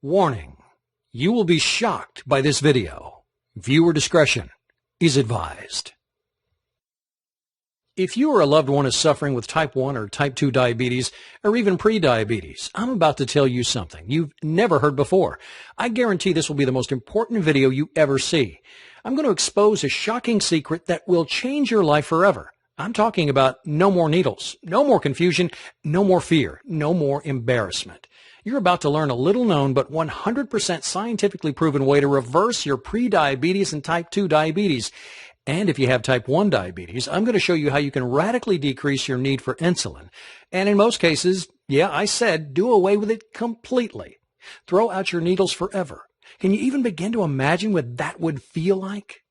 Warning: you will be shocked by this video. Viewer discretion is advised. If you or a loved one is suffering with type 1 or type 2 diabetes, or even pre-diabetes, I'm about to tell you something you've never heard before. I guarantee this will be the most important video you ever see. I'm going to expose a shocking secret that will change your life forever. I'm talking about no more needles, no more confusion, no more fear, no more embarrassment. You're about to learn a little-known but 100% scientifically proven way to reverse your pre-diabetes and type 2 diabetes. And if you have type 1 diabetes, I'm going to show you how you can radically decrease your need for insulin. And in most cases, yeah, I said do away with it completely. Throw out your needles forever. Can you even begin to imagine what that would feel like?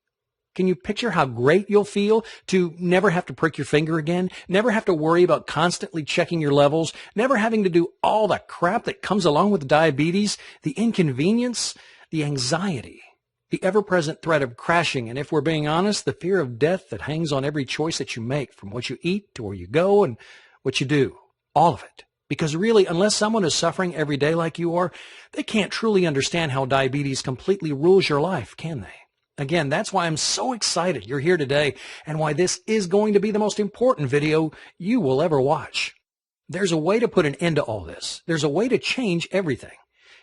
Can you picture how great you'll feel to never have to prick your finger again, never have to worry about constantly checking your levels, never having to do all the crap that comes along with diabetes, the inconvenience, the anxiety, the ever-present threat of crashing, and if we're being honest, the fear of death that hangs on every choice that you make, from what you eat to where you go and what you do, all of it. Because really, unless someone is suffering every day like you are, they can't truly understand how diabetes completely rules your life, can they? Again, that's why I'm so excited you're here today and why this is going to be the most important video you will ever watch. There's a way to put an end to all this. There's a way to change everything.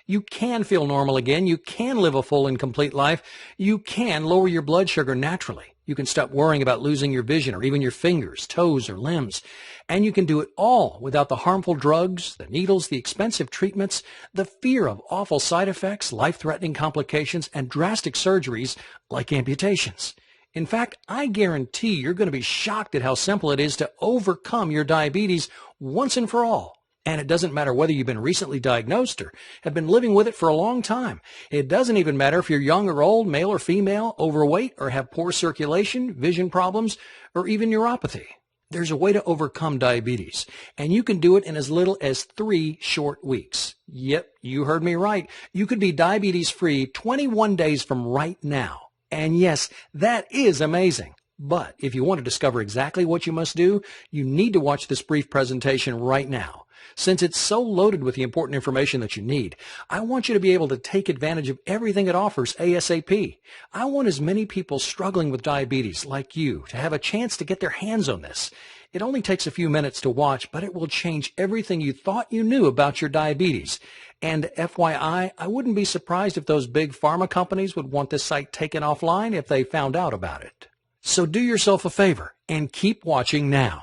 You can feel normal again. You can live a full and complete life. You can lower your blood sugar naturally. You can stop worrying about losing your vision or even your fingers, toes, or limbs. And you can do it all without the harmful drugs, the needles, the expensive treatments, the fear of awful side effects, life-threatening complications, and drastic surgeries like amputations. In fact, I guarantee you're going to be shocked at how simple it is to overcome your diabetes once and for all. And it doesn't matter whether you've been recently diagnosed or have been living with it for a long time. It doesn't even matter if you're young or old, male or female, overweight, or have poor circulation, vision problems, or even neuropathy. There's a way to overcome diabetes, and you can do it in as little as 3 short weeks. Yep, you heard me right. You could be diabetes-free 21 days from right now. And yes, that is amazing. But if you want to discover exactly what you must do, you need to watch this brief presentation right now. Since it's so loaded with the important information that you need, I want you to be able to take advantage of everything it offers ASAP. I want as many people struggling with diabetes like you to have a chance to get their hands on this. It only takes a few minutes to watch, but it will change everything you thought you knew about your diabetes. And FYI, I wouldn't be surprised if those big pharma companies would want this site taken offline if they found out about it. So do yourself a favor and keep watching now.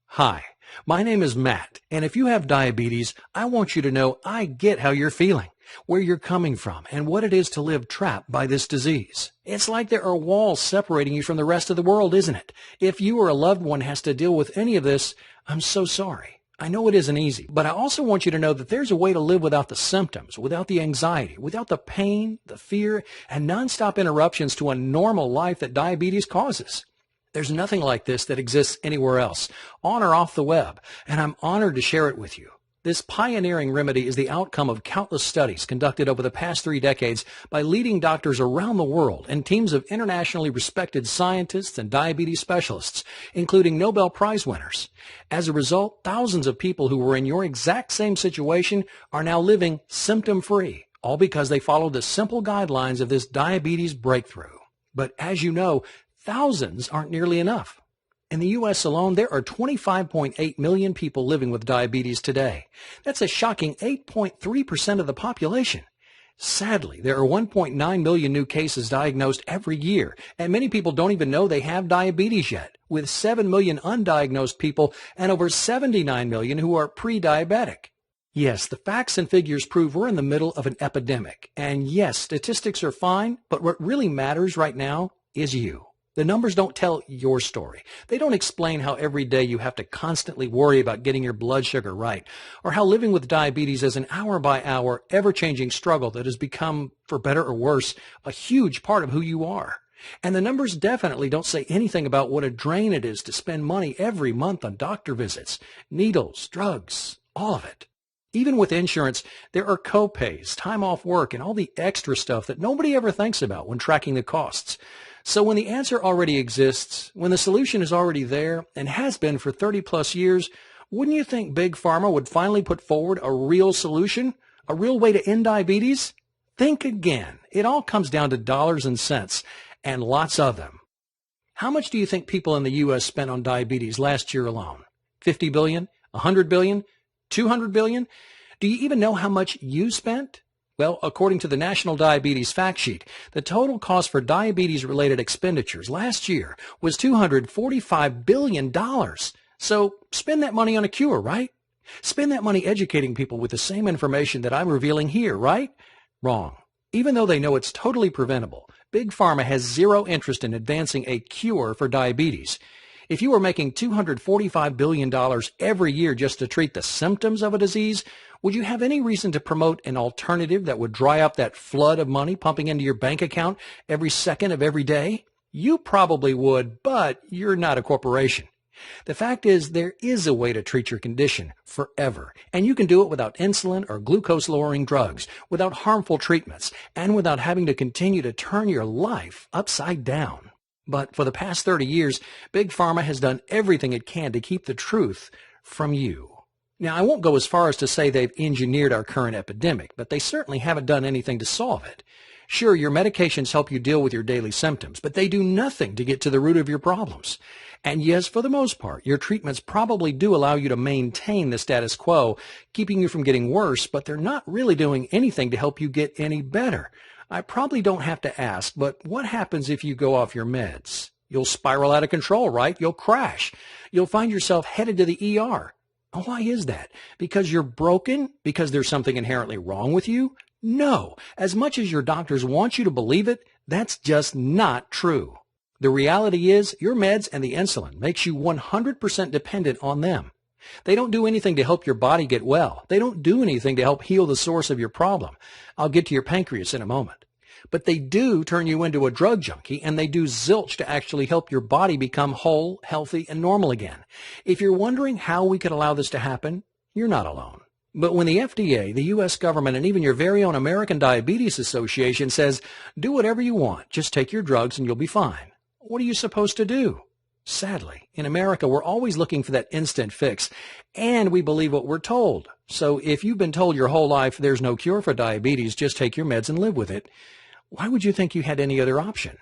Hi. My name is Matt, and if you have diabetes, I want you to know I get how you're feeling, where you're coming from, and what it is to live trapped by this disease. It's like there are walls separating you from the rest of the world, isn't it? If you or a loved one has to deal with any of this, I'm so sorry. I know it isn't easy, but I also want you to know that there's a way to live without the symptoms, without the anxiety, without the pain, the fear, and nonstop interruptions to a normal life that diabetes causes. There's nothing like this that exists anywhere else, on or off the web, and I'm honored to share it with you. This pioneering remedy is the outcome of countless studies conducted over the past 3 decades by leading doctors around the world and teams of internationally respected scientists and diabetes specialists, including Nobel Prize winners. As a result, thousands of people who were in your exact same situation are now living symptom-free, all because they followed the simple guidelines of this diabetes breakthrough. But as you know, thousands aren't nearly enough. In the U.S. alone, there are 25.8 million people living with diabetes today. That's a shocking 8.3% of the population. Sadly, there are 1.9 million new cases diagnosed every year, and many people don't even know they have diabetes yet, with 7 million undiagnosed people and over 79 million who are pre-diabetic. Yes, the facts and figures prove we're in the middle of an epidemic. And yes, statistics are fine, but what really matters right now is you. The numbers don't tell your story. They don't explain how every day you have to constantly worry about getting your blood sugar right, or how living with diabetes is an hour-by-hour, ever-changing struggle that has become, for better or worse, a huge part of who you are. And the numbers definitely don't say anything about what a drain it is to spend money every month on doctor visits, needles, drugs, all of it. Even with insurance, there are co-pays, time off work, and all the extra stuff that nobody ever thinks about when tracking the costs. So when the answer already exists, when the solution is already there and has been for 30 plus years, wouldn't you think Big Pharma would finally put forward a real solution? A real way to end diabetes? Think again. It all comes down to dollars and cents, and lots of them. How much do you think people in the U.S. spent on diabetes last year alone? 50 billion? 100 billion? 200 billion? Do you even know how much you spent? Well, according to the National Diabetes Fact Sheet, the total cost for diabetes-related expenditures last year was $245 billion. So spend that money on a cure, right? Spend that money educating people with the same information that I'm revealing here, right? Wrong. Even though they know it's totally preventable, Big Pharma has zero interest in advancing a cure for diabetes. If you were making $245 billion every year just to treat the symptoms of a disease, would you have any reason to promote an alternative that would dry up that flood of money pumping into your bank account every second of every day? You probably would, but you're not a corporation. The fact is, there is a way to treat your condition forever, and you can do it without insulin or glucose-lowering drugs, without harmful treatments, and without having to continue to turn your life upside down. But for the past 30 years, Big Pharma has done everything it can to keep the truth from you. Now, I won't go as far as to say they've engineered our current epidemic, but they certainly haven't done anything to solve it. Sure, your medications help you deal with your daily symptoms, but they do nothing to get to the root of your problems. And yes, for the most part, your treatments probably do allow you to maintain the status quo, keeping you from getting worse, but they're not really doing anything to help you get any better. I probably don't have to ask, but what happens if you go off your meds? You'll spiral out of control, right? You'll crash. You'll find yourself headed to the ER. Why is that? Because you're broken? Because there's something inherently wrong with you? No. As much as your doctors want you to believe it, that's just not true. The reality is your meds and the insulin makes you 100% dependent on them. They don't do anything to help your body get well. They don't do anything to help heal the source of your problem. I'll get to your pancreas in a moment. But they do turn you into a drug junkie, and they do zilch to actually help your body become whole, healthy, and normal again. If you're wondering how we could allow this to happen, you're not alone. But when the FDA, the U.S. government, and even your very own American Diabetes Association says, do whatever you want, just take your drugs and you'll be fine, what are you supposed to do? Sadly, in America, we're always looking for that instant fix, and we believe what we're told. So if you've been told your whole life there's no cure for diabetes, just take your meds and live with it, why would you think you had any other option?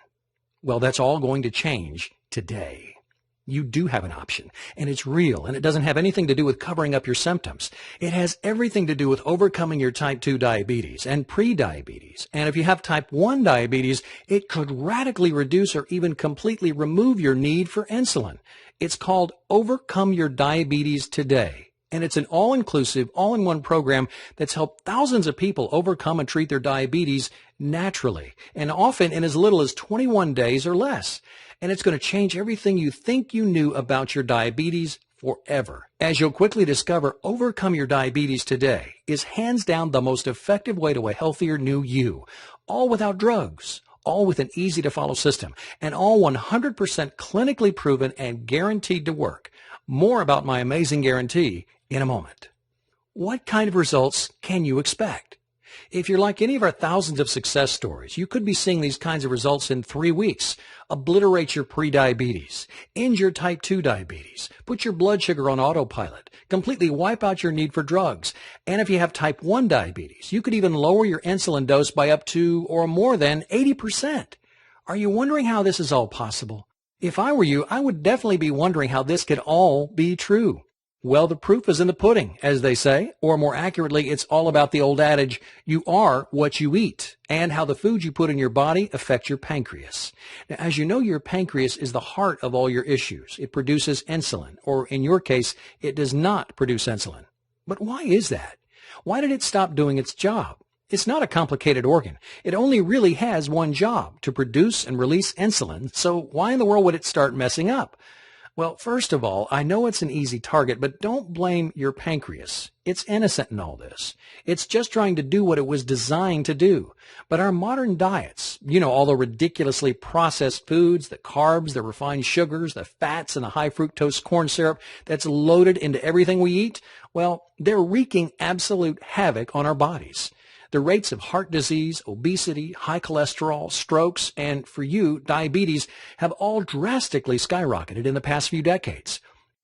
Well, that's all going to change today. You do have an option, and it's real, and it doesn't have anything to do with covering up your symptoms. It has everything to do with overcoming your type 2 diabetes and pre-diabetes. And if you have type 1 diabetes, it could radically reduce or even completely remove your need for insulin. It's called Overcome Your Diabetes Today. And it's an all-inclusive, all-in-one program that's helped thousands of people overcome and treat their diabetes naturally, and often in as little as 21 days or less. And it's going to change everything you think you knew about your diabetes forever. As you'll quickly discover, Overcome Your Diabetes Today is hands down the most effective way to a healthier new you, all without drugs, all with an easy-to-follow system, and all 100% clinically proven and guaranteed to work. More about my amazing guarantee in a moment. What kind of results can you expect? If you're like any of our thousands of success stories, you could be seeing these kinds of results in 3 weeks. Obliterate your prediabetes, end your type 2 diabetes, put your blood sugar on autopilot, completely wipe out your need for drugs. And if you have type 1 diabetes, you could even lower your insulin dose by up to or more than 80%. Are you wondering how this is all possible? If I were you, I would definitely be wondering how this could all be true. Well, the proof is in the pudding, as they say, or more accurately, it's all about the old adage, you are what you eat, and how the food you put in your body affect your pancreas. Now, as you know, your pancreas is the heart of all your issues. It produces insulin, or in your case, it does not produce insulin. But why is that? Why did it stop doing its job? It's not a complicated organ. It only really has one job, to produce and release insulin, so why in the world would it start messing up? Well, first of all, I know it's an easy target, but don't blame your pancreas. It's innocent in all this. It's just trying to do what it was designed to do. But our modern diets, all the ridiculously processed foods, the carbs, the refined sugars, the fats, and the high fructose corn syrup that's loaded into everything we eat, well, they're wreaking absolute havoc on our bodies. The rates of heart disease, obesity, high cholesterol, strokes, and for you, diabetes have all drastically skyrocketed in the past few decades.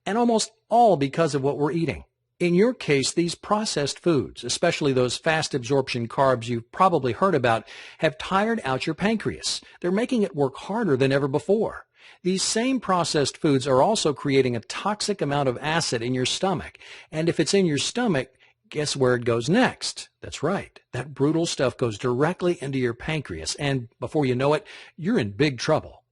And almost all because of what we're eating. In your case, these processed foods, especially those fast absorption carbs you've probably heard about, have tired out your pancreas. They're making it work harder than ever before. These same processed foods are also creating a toxic amount of acid in your stomach. And if it's in your stomach, guess where it goes next? That's right. That brutal stuff goes directly into your pancreas. And before you know it, you're in big trouble.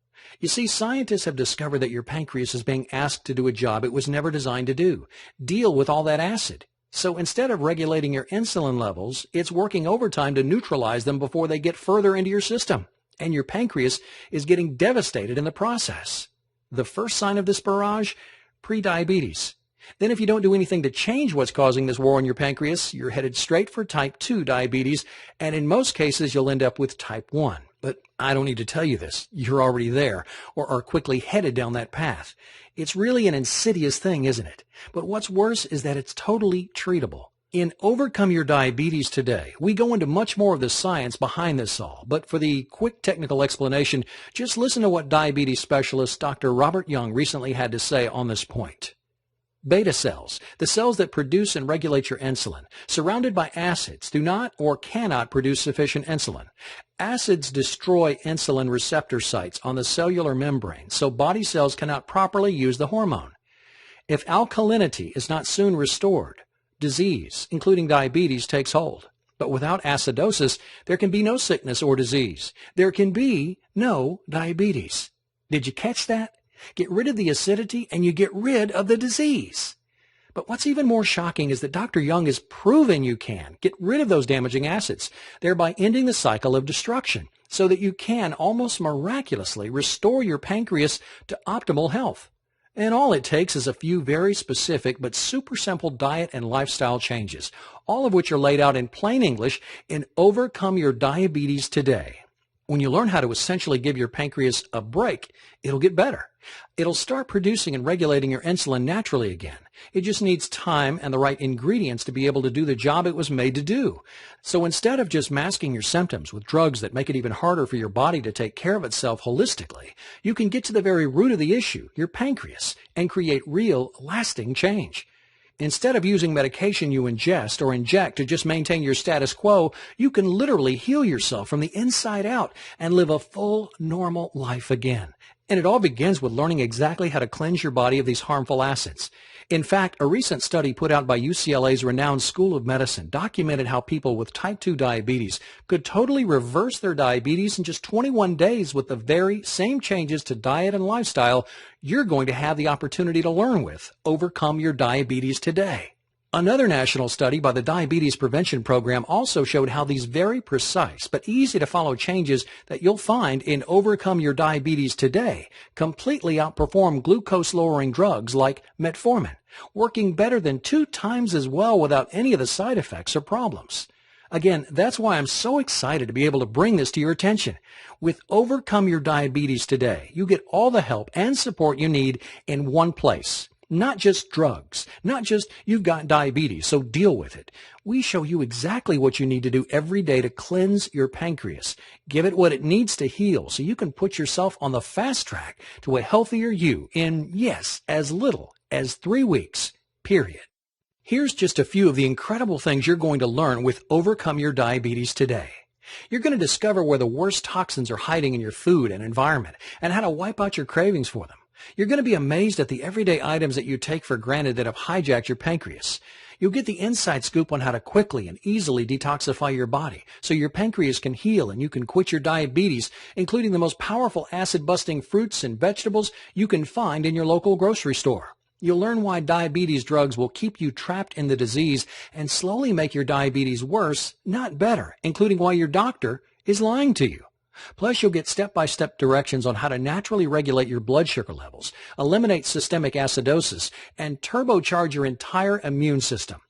You see, scientists have discovered that your pancreas is being asked to do a job it was never designed to do. Deal with all that acid. So instead of regulating your insulin levels, it's working overtime to neutralize them before they get further into your system. And your pancreas is getting devastated in the process. The first sign of this barrage? Prediabetes. Then if you don't do anything to change what's causing this war on your pancreas, you're headed straight for type 2 diabetes, and in most cases you'll end up with type 1. But I don't need to tell you this. You're already there, or are quickly headed down that path. It's really an insidious thing, isn't it? But what's worse is that it's totally treatable. In Overcome Your Diabetes Today, we go into much more of the science behind this all. But for the quick technical explanation, just listen to what diabetes specialist Dr. Robert Young recently had to say on this point. Beta cells, the cells that produce and regulate your insulin, surrounded by acids, do not or cannot produce sufficient insulin. Acids destroy insulin receptor sites on the cellular membrane, so body cells cannot properly use the hormone. If alkalinity is not soon restored, disease, including diabetes, takes hold. But without acidosis, there can be no sickness or disease. There can be no diabetes. Did you catch that? Get rid of the acidity and you get rid of the disease. But what's even more shocking is that Dr. Young has proven you can get rid of those damaging acids, thereby ending the cycle of destruction, so that you can almost miraculously restore your pancreas to optimal health. And all it takes is a few very specific but super simple diet and lifestyle changes, all of which are laid out in plain English in Overcome Your Diabetes Today. When you learn how to essentially give your pancreas a break, it'll get better. It'll start producing and regulating your insulin naturally again. It just needs time and the right ingredients to be able to do the job it was made to do. So instead of just masking your symptoms with drugs that make it even harder for your body to take care of itself holistically, you can get to the very root of the issue, your pancreas, and create real, lasting change. Instead of using medication you ingest or inject to just maintain your status quo, you can literally heal yourself from the inside out and live a full, normal life again. And it all begins with learning exactly how to cleanse your body of these harmful acids. In fact, a recent study put out by UCLA's renowned School of Medicine documented how people with type 2 diabetes could totally reverse their diabetes in just 21 days with the very same changes to diet and lifestyle you're going to have the opportunity to learn with. Overcome Your Diabetes Today. Another national study by the Diabetes Prevention Program also showed how these very precise but easy to follow changes that you'll find in Overcome Your Diabetes Today completely outperform glucose-lowering drugs like metformin, working better than 2 times as well without any of the side effects or problems. Again, that's why I'm so excited to be able to bring this to your attention. With Overcome Your Diabetes Today, you get all the help and support you need in one place. Not just drugs, not just you've got diabetes, so deal with it. We show you exactly what you need to do every day to cleanse your pancreas. Give it what it needs to heal so you can put yourself on the fast track to a healthier you in, yes, as little as 3 weeks, period. Here's just a few of the incredible things you're going to learn with Overcome Your Diabetes Today. You're going to discover where the worst toxins are hiding in your food and environment and how to wipe out your cravings for them. You're going to be amazed at the everyday items that you take for granted that have hijacked your pancreas. You'll get the inside scoop on how to quickly and easily detoxify your body so your pancreas can heal and you can quit your diabetes, including the most powerful acid-busting fruits and vegetables you can find in your local grocery store. You'll learn why diabetes drugs will keep you trapped in the disease and slowly make your diabetes worse, not better, including why your doctor is lying to you. Plus, you'll get step-by-step directions on how to naturally regulate your blood sugar levels, eliminate systemic acidosis, and turbocharge your entire immune system,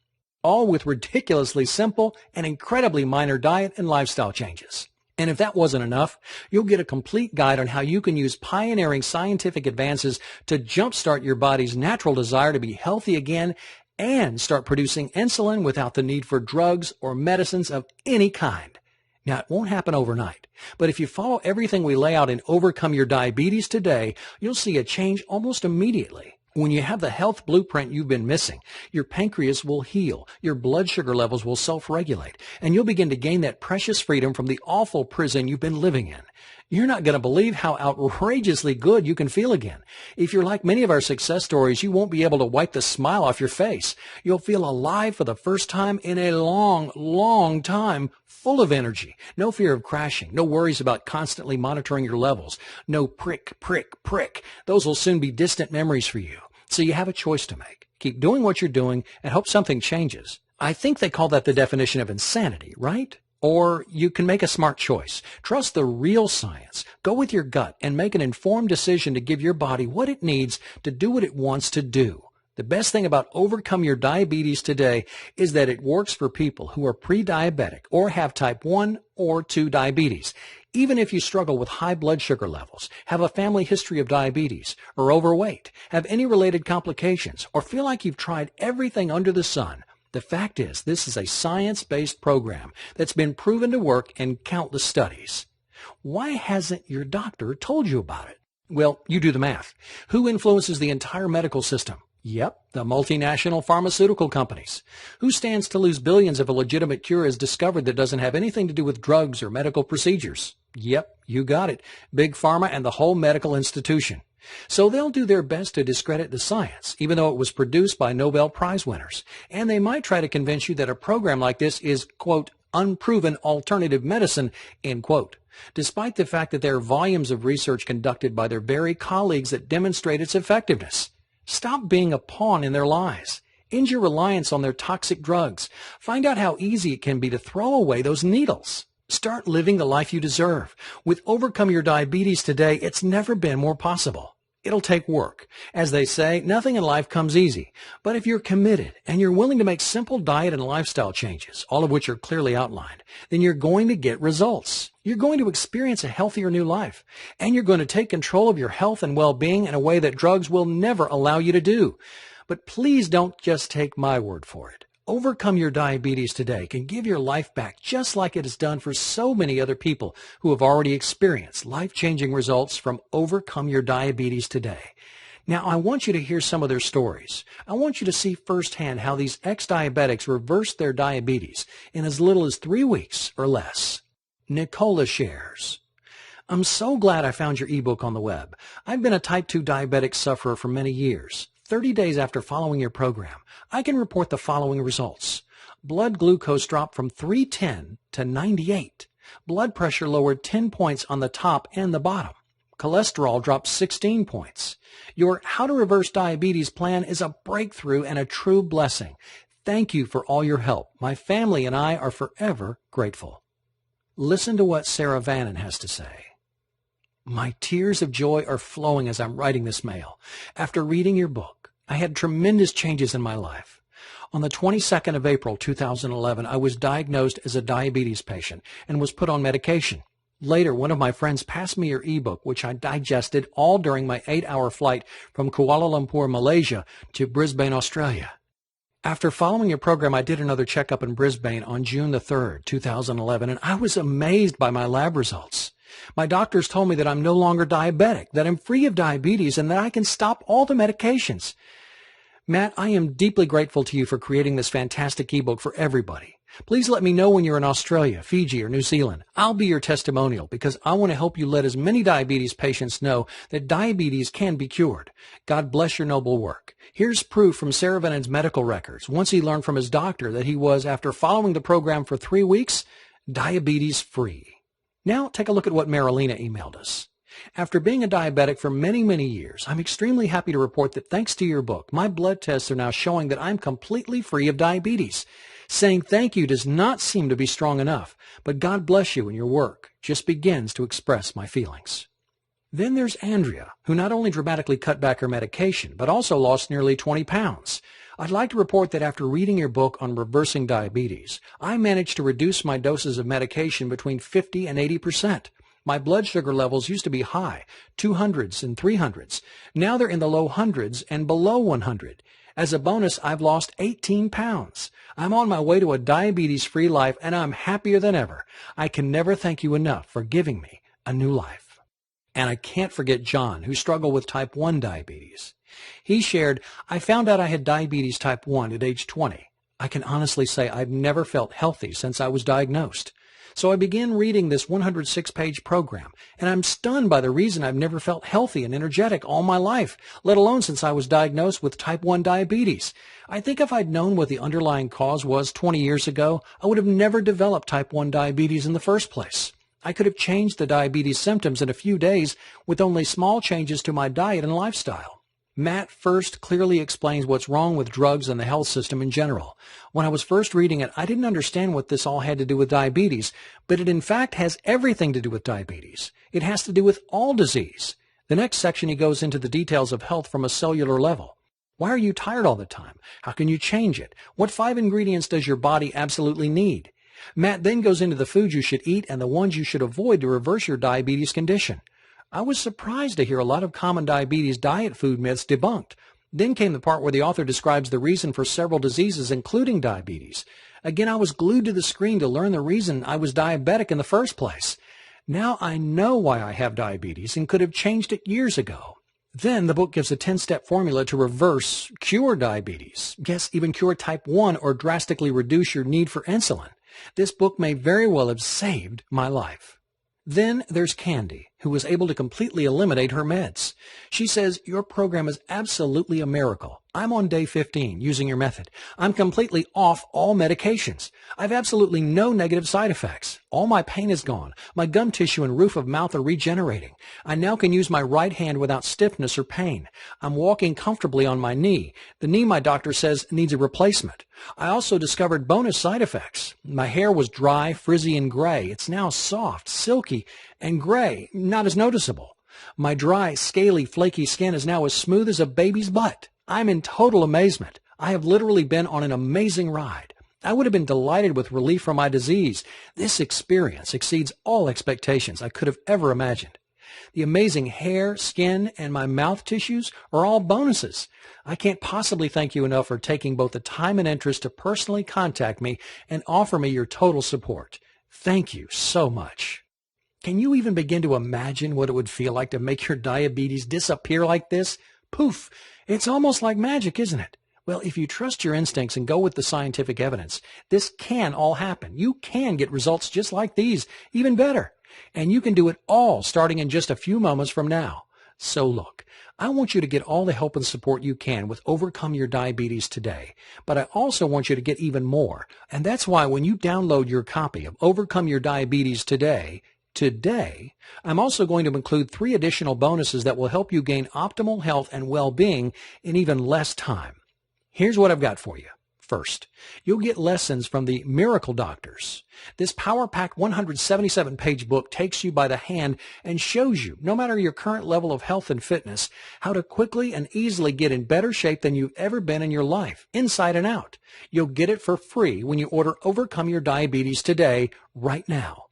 all with ridiculously simple and incredibly minor diet and lifestyle changes. And if that wasn't enough, you'll get a complete guide on how you can use pioneering scientific advances to jumpstart your body's natural desire to be healthy again and start producing insulin without the need for drugs or medicines of any kind. Now, it won't happen overnight, but if you follow everything we lay out in Overcome Your Diabetes Today, you'll see a change almost immediately. When you have the health blueprint you've been missing, your pancreas will heal, your blood sugar levels will self-regulate, and you'll begin to gain that precious freedom from the awful prison you've been living in. You're not going to believe how outrageously good you can feel again. If you're like many of our success stories, you won't be able to wipe the smile off your face. You'll feel alive for the first time in a long, long time, full of energy. No fear of crashing. No worries about constantly monitoring your levels. No prick, prick, prick. Those will soon be distant memories for you. So you have a choice to make. Keep doing what you're doing and hope something changes. I think they call that the definition of insanity, right? Or you can make a smart choice. Trust the real science. Go with your gut and make an informed decision to give your body what it needs to do what it wants to do. The best thing about Overcome Your Diabetes today is that it works for people who are pre-diabetic or have type 1 or 2 diabetes. Even if you struggle with high blood sugar levels, have a family history of diabetes, or overweight, have any related complications, or feel like you've tried everything under the sun, the fact is this is a science-based program that's been proven to work in countless studies. Why hasn't your doctor told you about it? Well, you do the math. Who influences the entire medical system? Yep, the multinational pharmaceutical companies. Who stands to lose billions if a legitimate cure is discovered that doesn't have anything to do with drugs or medical procedures? Yep, you got it. Big Pharma and the whole medical institution. So they'll do their best to discredit the science, even though it was produced by Nobel Prize winners. And they might try to convince you that a program like this is, quote, unproven alternative medicine, end quote, despite the fact that there are volumes of research conducted by their very colleagues that demonstrate its effectiveness. Stop being a pawn in their lies. End your reliance on their toxic drugs. Find out how easy it can be to throw away those needles. Start living the life you deserve. With Overcome Your Diabetes today, it's never been more possible. It'll take work. As they say, nothing in life comes easy. But if you're committed and you're willing to make simple diet and lifestyle changes, all of which are clearly outlined, then you're going to get results. You're going to experience a healthier new life. And you're going to take control of your health and well-being in a way that drugs will never allow you to do. But please don't just take my word for it. Overcome Your Diabetes today can give your life back just like it has done for so many other people who have already experienced life-changing results from Overcome Your Diabetes today. Now, I want you to hear some of their stories. I want you to see firsthand how these ex-diabetics reversed their diabetes in as little as 3 weeks or less. Nicola shares, I'm so glad I found your ebook on the web. I've been a type 2 diabetic sufferer for many years. 30 days after following your program, I can report the following results. Blood glucose dropped from 310 to 98. Blood pressure lowered 10 points on the top and the bottom. Cholesterol dropped 16 points. Your How to Reverse Diabetes plan is a breakthrough and a true blessing. Thank you for all your help. My family and I are forever grateful. Listen to what Sarah Vannon has to say. My tears of joy are flowing as I'm writing this mail. After reading your book, I had tremendous changes in my life. On the 22nd of April, 2011, I was diagnosed as a diabetes patient and was put on medication. Later, one of my friends passed me your ebook, which I digested all during my 8-hour flight from Kuala Lumpur, Malaysia to Brisbane, Australia. After following your program, I did another checkup in Brisbane on June the 3rd, 2011, and I was amazed by my lab results. My doctors told me that I'm no longer diabetic, that I'm free of diabetes, and that I can stop all the medications. Matt, I am deeply grateful to you for creating this fantastic ebook for everybody. Please let me know when you're in Australia, Fiji, or New Zealand. I'll be your testimonial because I want to help you let as many diabetes patients know that diabetes can be cured. God bless your noble work. Here's proof from Sarah Vannon's medical records. Once he learned from his doctor that he was, after following the program for 3 weeks, diabetes free. Now take a look at what Marilena emailed us. After being a diabetic for many, many years, I'm extremely happy to report that thanks to your book, my blood tests are now showing that I'm completely free of diabetes. Saying thank you does not seem to be strong enough, but God bless you and your work just begins to express my feelings. Then there's Andrea, who not only dramatically cut back her medication, but also lost nearly 20 pounds. I'd like to report that after reading your book on reversing diabetes, I managed to reduce my doses of medication between 50 and 80%. My blood sugar levels used to be high, 200s and 300s. Now they're in the low hundreds and below 100. As a bonus, I've lost 18 pounds. I'm on my way to a diabetes-free life, and I'm happier than ever. I can never thank you enough for giving me a new life. And I can't forget John, who struggled with type 1 diabetes. He shared, "I found out I had diabetes type 1 at age 20. I can honestly say I've never felt healthy since I was diagnosed. So I began reading this 106-page program, and I'm stunned by the reason I've never felt healthy and energetic all my life, let alone since I was diagnosed with type 1 diabetes. I think if I'd known what the underlying cause was 20 years ago, I would have never developed type 1 diabetes in the first place. I could have changed the diabetes symptoms in a few days with only small changes to my diet and lifestyle." Matt first clearly explains what's wrong with drugs and the health system in general. When I was first reading it, I didn't understand what this all had to do with diabetes, but it in fact has everything to do with diabetes. It has to do with all disease. The next section, he goes into the details of health from a cellular level. Why are you tired all the time? How can you change it? What 5 ingredients does your body absolutely need? Matt then goes into the foods you should eat and the ones you should avoid to reverse your diabetes condition. I was surprised to hear a lot of common diabetes diet food myths debunked. Then came the part where the author describes the reason for several diseases, including diabetes. Again, I was glued to the screen to learn the reason I was diabetic in the first place. Now I know why I have diabetes and could have changed it years ago. Then the book gives a 10-step formula to reverse, cure diabetes. Yes, even cure type 1 or drastically reduce your need for insulin. This book may very well have saved my life. Then there's Candy, who was able to completely eliminate her meds. She says, "Your program is absolutely a miracle. I'm on day 15 using your method. I'm completely off all medications. I've absolutely no negative side effects. All my pain is gone. My gum tissue and roof of mouth are regenerating. I now can use my right hand without stiffness or pain. I'm walking comfortably on my knee. The knee, my doctor says, needs a replacement. I also discovered bonus side effects. My hair was dry, frizzy, and gray. It's now soft, silky, and gray, not as noticeable. My dry, scaly, flaky skin is now as smooth as a baby's butt. I'm in total amazement. I have literally been on an amazing ride. I would have been delighted with relief from my disease. This experience exceeds all expectations I could have ever imagined. The amazing hair, skin, and my mouth tissues are all bonuses. I can't possibly thank you enough for taking both the time and interest to personally contact me and offer me your total support. Thank you so much." Can you even begin to imagine what it would feel like to make your diabetes disappear like this? Poof! It's almost like magic, isn't it? Well, if you trust your instincts and go with the scientific evidence, this can all happen. You can get results just like these, even better. And you can do it all starting in just a few moments from now. So look, I want you to get all the help and support you can with Overcome Your Diabetes today. But I also want you to get even more. And that's why when you download your copy of Overcome Your Diabetes today, I'm also going to include 3 additional bonuses that will help you gain optimal health and well-being in even less time. Here's what I've got for you. First, you'll get lessons from the Miracle Doctors. This power-packed 177-page book takes you by the hand and shows you, no matter your current level of health and fitness, how to quickly and easily get in better shape than you've ever been in your life, inside and out. You'll get it for free when you order Overcome Your Diabetes today, right now.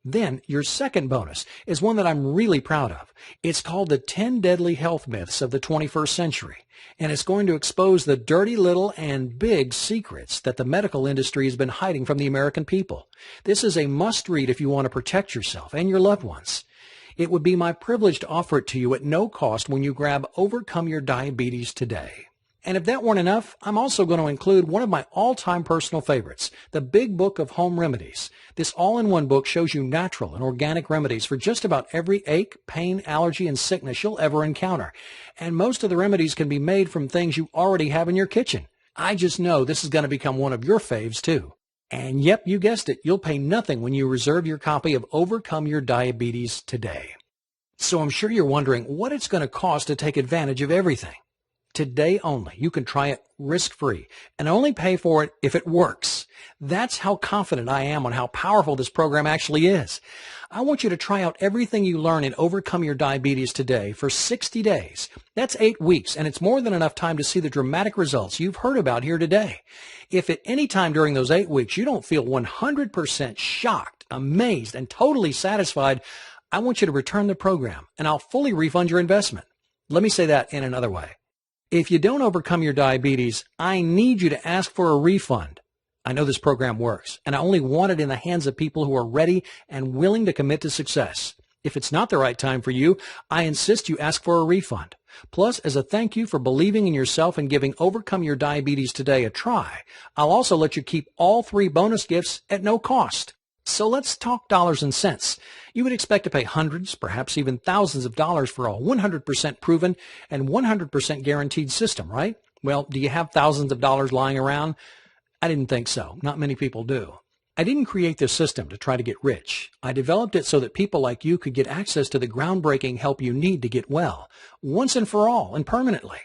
Then your second bonus is one that I'm really proud of. It's called the 10 Deadly Health Myths of the 21st Century, and it's going to expose the dirty little and big secrets that the medical industry has been hiding from the American people. This is a must-read if you want to protect yourself and your loved ones. It would be my privilege to offer it to you at no cost when you grab Overcome Your Diabetes today. And if that weren't enough, I'm also going to include one of my all-time personal favorites, the Big Book of Home Remedies. This all-in-one book shows you natural and organic remedies for just about every ache, pain, allergy, and sickness you'll ever encounter. And most of the remedies can be made from things you already have in your kitchen. I just know this is going to become one of your faves, too. And yep, you guessed it, you'll pay nothing when you reserve your copy of Overcome Your Diabetes today. So I'm sure you're wondering what it's going to cost to take advantage of everything. Today only, you can try it risk-free and only pay for it if it works. That's how confident I am on how powerful this program actually is. I want you to try out everything you learn in Overcome Your Diabetes today for 60 days. That's 8 weeks, and it's more than enough time to see the dramatic results you've heard about here today. If at any time during those 8 weeks you don't feel 100% shocked, amazed, and totally satisfied, I want you to return the program, and I'll fully refund your investment. Let me say that in another way. If you don't overcome your diabetes, I need you to ask for a refund. I know this program works, and I only want it in the hands of people who are ready and willing to commit to success. If it's not the right time for you, I insist you ask for a refund. Plus, as a thank you for believing in yourself and giving Overcome Your Diabetes Today a try, I'll also let you keep all 3 bonus gifts at no cost. So let's talk dollars and cents. You would expect to pay hundreds, perhaps even thousands of dollars for a 100% proven and 100% guaranteed system, right? Well, do you have thousands of dollars lying around? I didn't think so. Not many people do. I didn't create this system to try to get rich. I developed it so that people like you could get access to the groundbreaking help you need to get well, once and for all and permanently.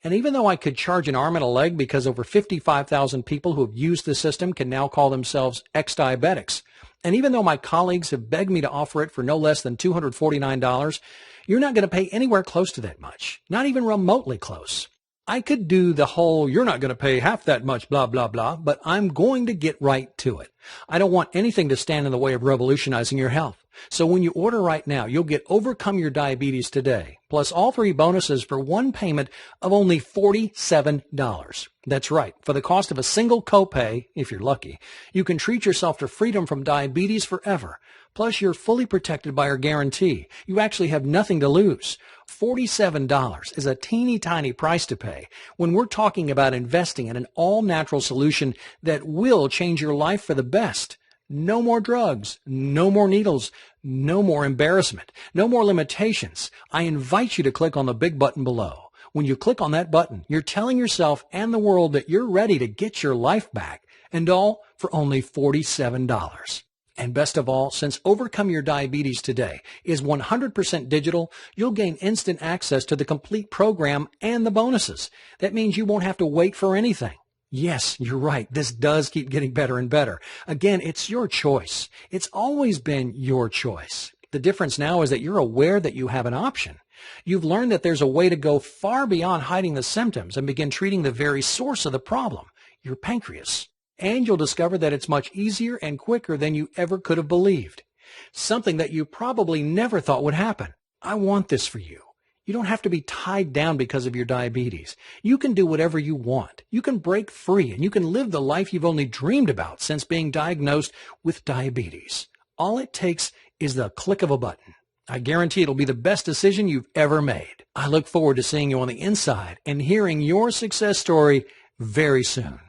And even though I could charge an arm and a leg because over 55,000 people who have used the system can now call themselves ex-diabetics, and even though my colleagues have begged me to offer it for no less than $249, you're not going to pay anywhere close to that much, not even remotely close. I could do the whole, you're not going to pay half that much, blah, blah, blah, but I'm going to get right to it. I don't want anything to stand in the way of revolutionizing your health. So when you order right now, you'll get Overcome Your Diabetes Today, plus all 3 bonuses for one payment of only $47. That's right. For the cost of a single copay, if you're lucky, you can treat yourself to freedom from diabetes forever. Plus, you're fully protected by our guarantee. You actually have nothing to lose. $47 is a teeny tiny price to pay when we're talking about investing in an all-natural solution that will change your life for the best. No more drugs, no more needles, no more embarrassment, no more limitations. I invite you to click on the big button below. When you click on that button, you're telling yourself and the world that you're ready to get your life back, and all for only $47. And best of all, since Overcome Your Diabetes Today is 100% digital, you'll gain instant access to the complete program and the bonuses. That means you won't have to wait for anything. Yes, you're right. This does keep getting better and better. Again, it's your choice. It's always been your choice. The difference now is that you're aware that you have an option. You've learned that there's a way to go far beyond hiding the symptoms and begin treating the very source of the problem, your pancreas. And you'll discover that it's much easier and quicker than you ever could have believed. Something that you probably never thought would happen. I want this for you. You don't have to be tied down because of your diabetes. You can do whatever you want. You can break free and you can live the life you've only dreamed about since being diagnosed with diabetes. All it takes is the click of a button. I guarantee it'll be the best decision you've ever made. I look forward to seeing you on the inside and hearing your success story very soon.